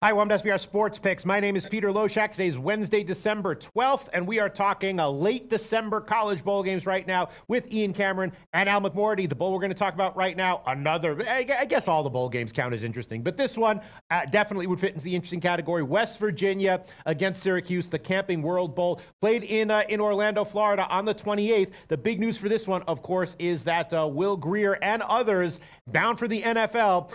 Hi, welcome to SBR Sports Picks. My name is Peter Loshak. Today is Wednesday, December 12th, and we are talking a late December college bowl games right now with Ian Cameron and Al McMordie. The bowl we're going to talk about right now, I guess all the bowl games count as interesting, but this one definitely would fit into the interesting category. West Virginia against Syracuse, the Camping World Bowl, played in Orlando, Florida on the 28th. The big news for this one, of course, is that Will Grier and others bound for the NFL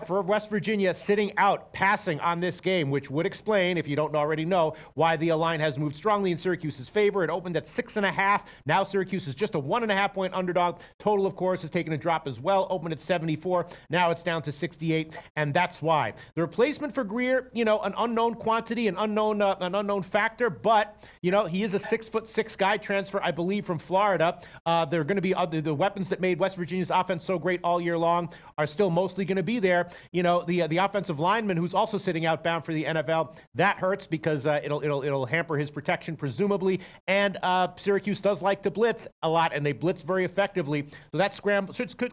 for West Virginia sitting out, passing on this game, which would explain, if you don't already know, why the line has moved strongly in Syracuse's favor. It opened at 6.5. Now Syracuse is just a 1.5 point underdog. Total, of course, has taken a drop as well. Opened at 74. Now it's down to 68, and that's why. The replacement for Grier, an unknown quantity, an unknown factor, but, he is a 6'6" guy, transfer, I believe, from Florida. They're going to be the weapons that made West Virginia's offense so great all year long are still mostly going to be there. The offensive lineman who's also sitting outbound for the NFL, that hurts because it'll hamper his protection presumably. And Syracuse does like to blitz a lot, and they blitz very effectively. So that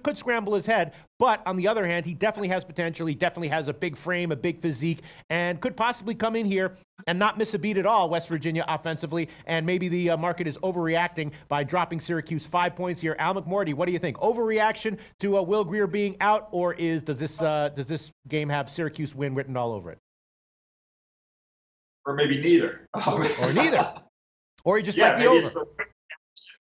could scramble his head. But on the other hand, he definitely has potential. He definitely has a big frame, a big physique, and could possibly come in here and not miss a beat at all, West Virginia offensively. And maybe the market is overreacting by dropping Syracuse 5 points here. Al McMordie, what do you think? Overreaction to Will Grier being out, or does this game have Syracuse win written all over it? Or maybe neither. Or neither. Or you just like the over.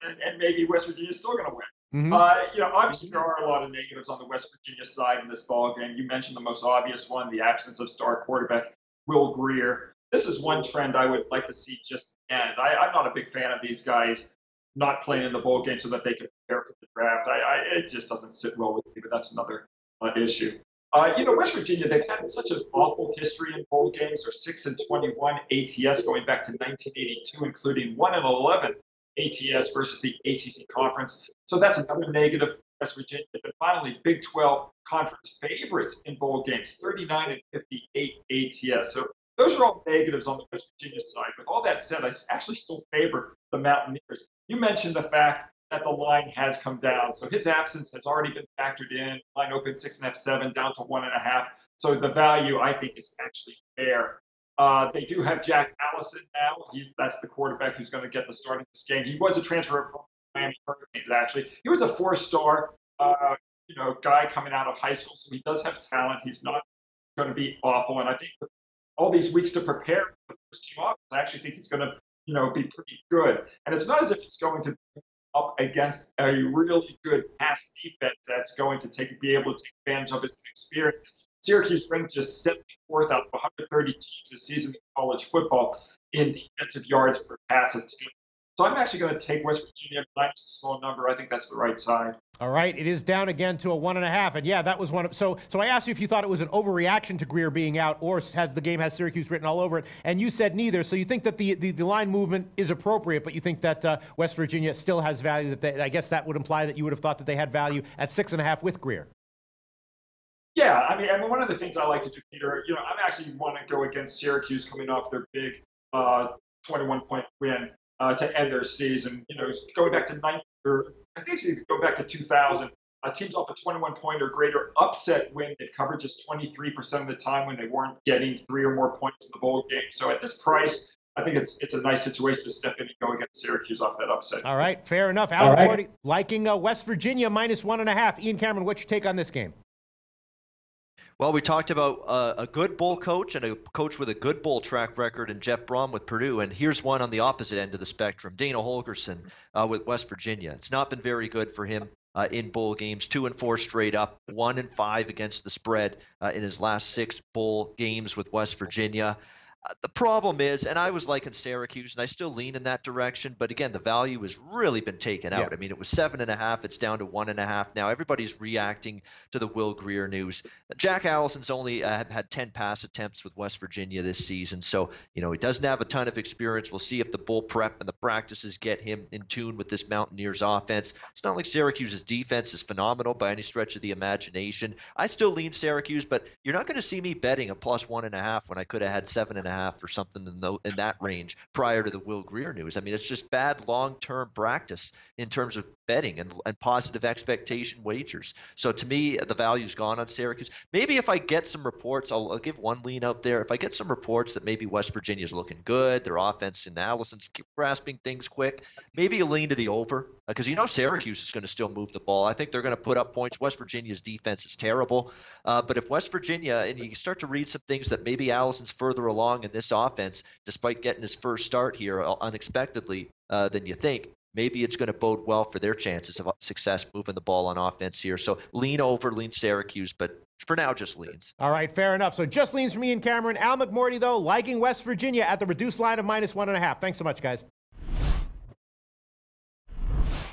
And maybe West Virginia's still going to win. Mm-hmm. Obviously there are a lot of negatives on the West Virginia side in this ball game. You mentioned the most obvious one, the absence of star quarterback Will Grier. This is one trend I would like to see just end. I'm not a big fan of these guys not playing in the bowl game so that they can prepare for the draft. It just doesn't sit well with me, but that's another issue. West Virginia, they've had such an awful history in bowl games. They're 6-21 ATS going back to 1982, including 1-11 ATS versus the ACC conference. So that's another negative for West Virginia. But finally, Big 12 conference favorites in bowl games, 39-58 ATS. So those are all negatives on the West Virginia side. With all that said, I actually still favor the Mountaineers. You mentioned the fact that the line has come down. So his absence has already been factored in. Line opened 6.5, 7, down to 1.5. So the value, I think, is actually fair. They do have Jack Allison now. That's the quarterback who's going to get the start of this game. He was a transfer from Miami Hurricanes, actually. He was a 4-star, guy coming out of high school, so he does have talent. He's not going to be awful. And I think with all these weeks to prepare for the first team offense, I actually think he's going to, be pretty good. And it's not as if it's going to be up against a really good pass defense that's going to be able to take advantage of his experience. Syracuse ranked just 74th out of 130 teams this season in college football in defensive yards per pass attempt. So I'm actually going to take West Virginia minus a small number. I think that's the right side. All right, it is down again to a 1.5, and yeah, that was one. So I asked you if you thought it was an overreaction to Grier being out, or has the game has Syracuse written all over it, and you said neither. So you think that the line movement is appropriate, but you think that West Virginia still has value. I guess that would imply that you would have thought that they had value at 6.5 with Grier. Yeah, I mean, one of the things I like to do, Peter, I'm actually want to go against Syracuse coming off their big 21-point win to end their season. Going back to I think it's go back to 2000. Teams off a 21-point or greater upset win, they've covered just 23% of the time when they weren't getting 3 or more points in the bowl game. So at this price, I think it's a nice situation to step in and go against Syracuse off that upset. All right, fair enough. Al McMordie liking West Virginia minus 1.5. Ian Cameron, what's your take on this game? Well, we talked about a good bowl coach and a coach with a good bowl track record in Jeff Brom with Purdue, and here's one on the opposite end of the spectrum, Dana Holgorsen with West Virginia. It's not been very good for him in bowl games, 2-4 straight up, 1-5 against the spread in his last 6 bowl games with West Virginia. The problem is, and I was liking Syracuse, and I still lean in that direction, but again, the value has really been taken out. Yeah. I mean, it was 7.5, it's down to 1.5 now. Everybody's reacting to the Will Grier news. Jack Allison's only had 10 pass attempts with West Virginia this season, so he doesn't have a ton of experience. We'll see if the bowl prep and the practices get him in tune with this Mountaineers offense. It's not like Syracuse's defense is phenomenal by any stretch of the imagination. I still lean Syracuse, but you're not going to see me betting a plus 1.5 when I could have had 7.5 1.5 or something in that range prior to the Will Grier news. I mean, it's just bad long-term practice in terms of betting and positive expectation wagers. So to me, the value's gone on Syracuse. Maybe if I get some reports, I'll give one lean out there. If I get some reports that maybe West Virginia's looking good, their offense and Allison's grasping things quick, maybe a lean to the over, because Syracuse is going to still move the ball. I think they're going to put up points. West Virginia's defense is terrible. But if West Virginia, and you start to read some things that maybe Allison's further along in this offense, despite getting his first start here unexpectedly than you think, maybe it's going to bode well for their chances of success moving the ball on offense here. So lean over, lean Syracuse, but for now, just leans. All right, fair enough. So just leans from Ian Cameron. Al McMordie, though, liking West Virginia at the reduced line of -1.5. Thanks so much, guys.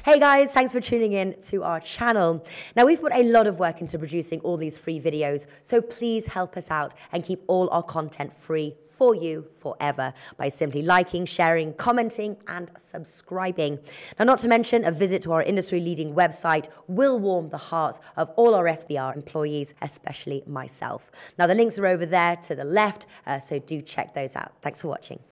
Hey guys, thanks for tuning in to our channel. Now, we've put a lot of work into producing all these free videos, so please help us out and keep all our content free for you forever by simply liking, sharing, commenting, and subscribing. Now, not to mention, a visit to our industry-leading website will warm the hearts of all our SBR employees, especially myself. Now, the links are over there to the left, so do check those out. Thanks for watching.